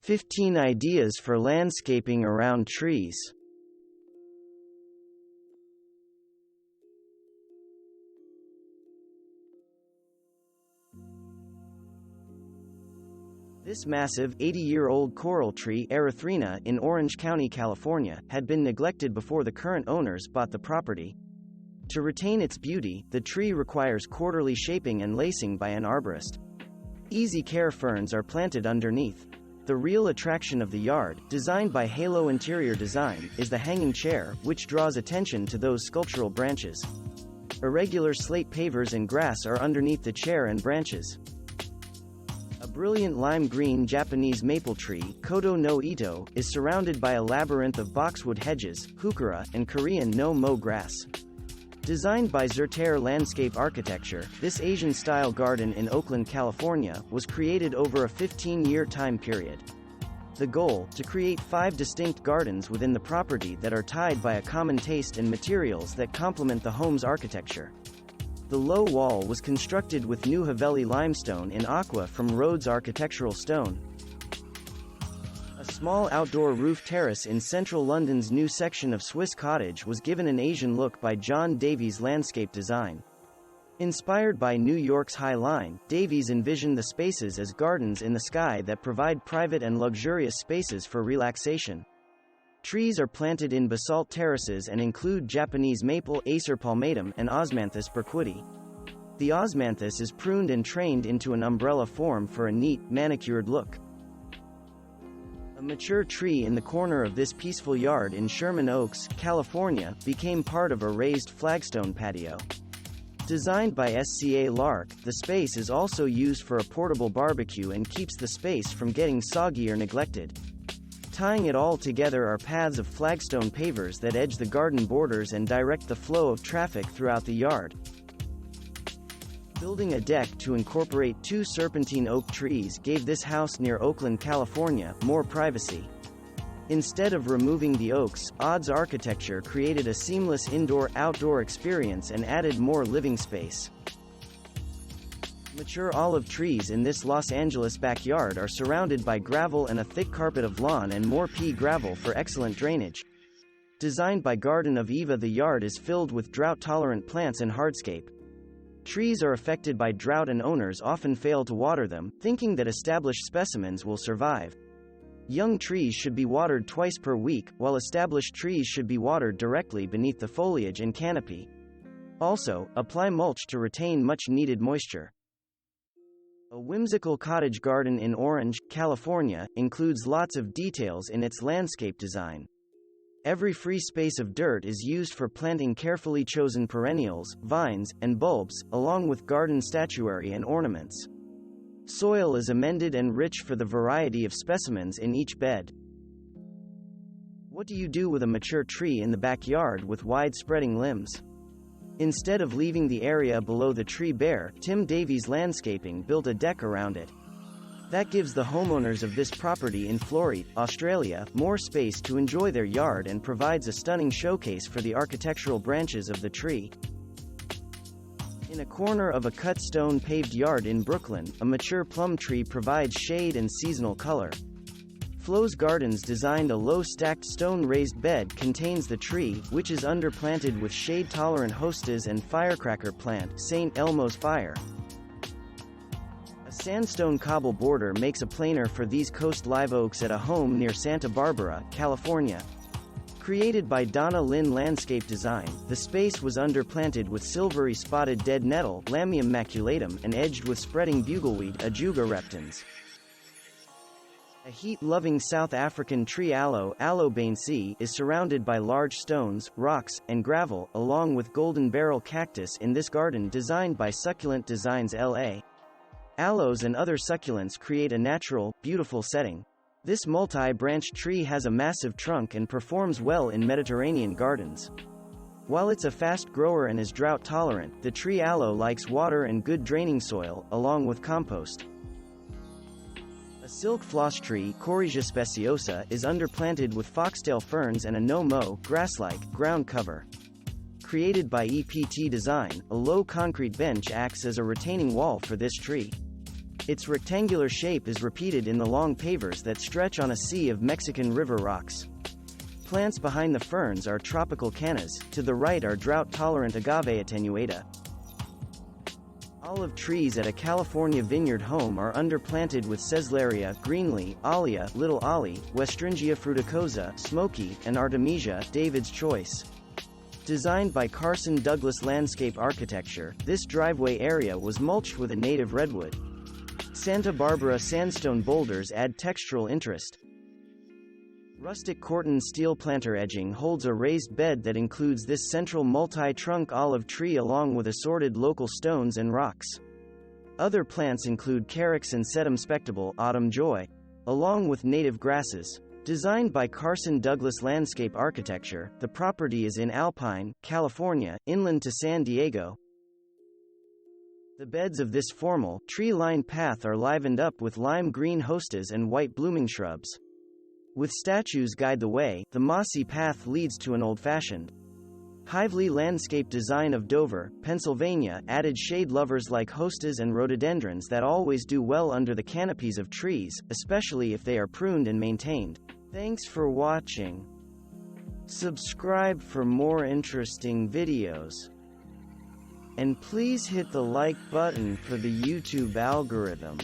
15 Ideas for Landscaping Around Trees. This massive, 80-year-old coral tree, Erythrina, in Orange County, California, had been neglected before the current owners bought the property. To retain its beauty, the tree requires quarterly shaping and lacing by an arborist. Easy care ferns are planted underneath. The real attraction of the yard, designed by Halo Interior Design, is the hanging chair, which draws attention to those sculptural branches. Irregular slate pavers and grass are underneath the chair and branches. A brilliant lime green Japanese maple tree, Kodo no Ito, is surrounded by a labyrinth of boxwood hedges, heuchera, and Korean no-mo grass. Designed by Zertair Landscape Architecture, this Asian-style garden in Oakland, California, was created over a 15-year time period. The goal, to create 5 distinct gardens within the property that are tied by a common taste in materials that complement the home's architecture. The low wall was constructed with New Haveli limestone in aqua from Rhodes Architectural Stone. A small outdoor roof terrace in central London's new section of Swiss Cottage was given an Asian look by John Davies Landscape Design. Inspired by New York's High Line, Davies envisioned the spaces as gardens in the sky that provide private and luxurious spaces for relaxation. Trees are planted in basalt terraces and include Japanese maple, Acer palmatum, and Osmanthus berquiti. The Osmanthus is pruned and trained into an umbrella form for a neat, manicured look. A mature tree in the corner of this peaceful yard in Sherman Oaks, California, became part of a raised flagstone patio. Designed by SCA Lark, the space is also used for a portable barbecue and keeps the space from getting soggy or neglected. Tying it all together are paths of flagstone pavers that edge the garden borders and direct the flow of traffic throughout the yard. Building a deck to incorporate 2 serpentine oak trees gave this house near Oakland, California, more privacy. Instead of removing the oaks, Odds Architecture created a seamless indoor-outdoor experience and added more living space. Mature olive trees in this Los Angeles backyard are surrounded by gravel and a thick carpet of lawn and more pea gravel for excellent drainage. Designed by Garden of Eva, the yard is filled with drought-tolerant plants and hardscape. Trees are affected by drought and owners often fail to water them, thinking that established specimens will survive. Young trees should be watered twice per week, while established trees should be watered directly beneath the foliage and canopy. Also, apply mulch to retain much-needed moisture. A whimsical cottage garden in Orange, California, includes lots of details in its landscape design. Every free space of dirt is used for planting carefully chosen perennials, vines, and bulbs, along with garden statuary and ornaments. Soil is amended and rich for the variety of specimens in each bed. What do you do with a mature tree in the backyard with wide-spreading limbs? Instead of leaving the area below the tree bare, Tim Davies Landscaping built a deck around it. That gives the homeowners of this property in Floreat, Australia, more space to enjoy their yard and provides a stunning showcase for the architectural branches of the tree. In a corner of a cut stone paved yard in Brooklyn, a mature plum tree provides shade and seasonal color. Flo's Gardens designed a low-stacked stone-raised bed contains the tree, which is underplanted with shade-tolerant hostas and firecracker plant, St. Elmo's fire. A sandstone cobble border makes a planer for these coast live oaks at a home near Santa Barbara, California. Created by Donna Lynn Landscape Design, the space was underplanted with silvery spotted dead nettle, Lamium maculatum, and edged with spreading bugleweed, Ajuga reptans. A heat-loving South African tree Aloe bainesi, is surrounded by large stones, rocks, and gravel, along with golden barrel cactus in this garden designed by Succulent Designs LA. Aloes and other succulents create a natural, beautiful setting. This multi-branched tree has a massive trunk and performs well in Mediterranean gardens. While it's a fast grower and is drought-tolerant, the tree Aloe likes water and good draining soil, along with compost. A silk floss tree, Corygia speciosa, is underplanted with foxtail ferns and a no-mow, grass-like, ground cover. Created by EPT Design, a low concrete bench acts as a retaining wall for this tree. Its rectangular shape is repeated in the long pavers that stretch on a sea of Mexican river rocks. Plants behind the ferns are tropical cannas, to the right are drought-tolerant agave attenuata. Olive trees at a California vineyard home are underplanted with Ceslaria, Greenlee, Alia, Little Ollie, Westringia fruticosa, Smoky, and Artemisia, David's Choice. Designed by Carson Douglas Landscape Architecture, this driveway area was mulched with a native redwood. Santa Barbara sandstone boulders add textural interest. Rustic Corton steel planter edging holds a raised bed that includes this central multi-trunk olive tree along with assorted local stones and rocks. Other plants include Carex and Sedum spectable, Autumn Joy, along with native grasses. Designed by Carson Douglas Landscape Architecture, the property is in Alpine, California, inland to San Diego. The beds of this formal, tree-lined path are livened up with lime green hostas and white blooming shrubs. With statues guide the way, the mossy path leads to an old-fashioned, Hively landscape design of Dover, Pennsylvania, added shade lovers like hostas and rhododendrons that always do well under the canopies of trees, especially if they are pruned and maintained. Thanks for watching. Subscribe for more interesting videos. And please hit the like button for the YouTube algorithm.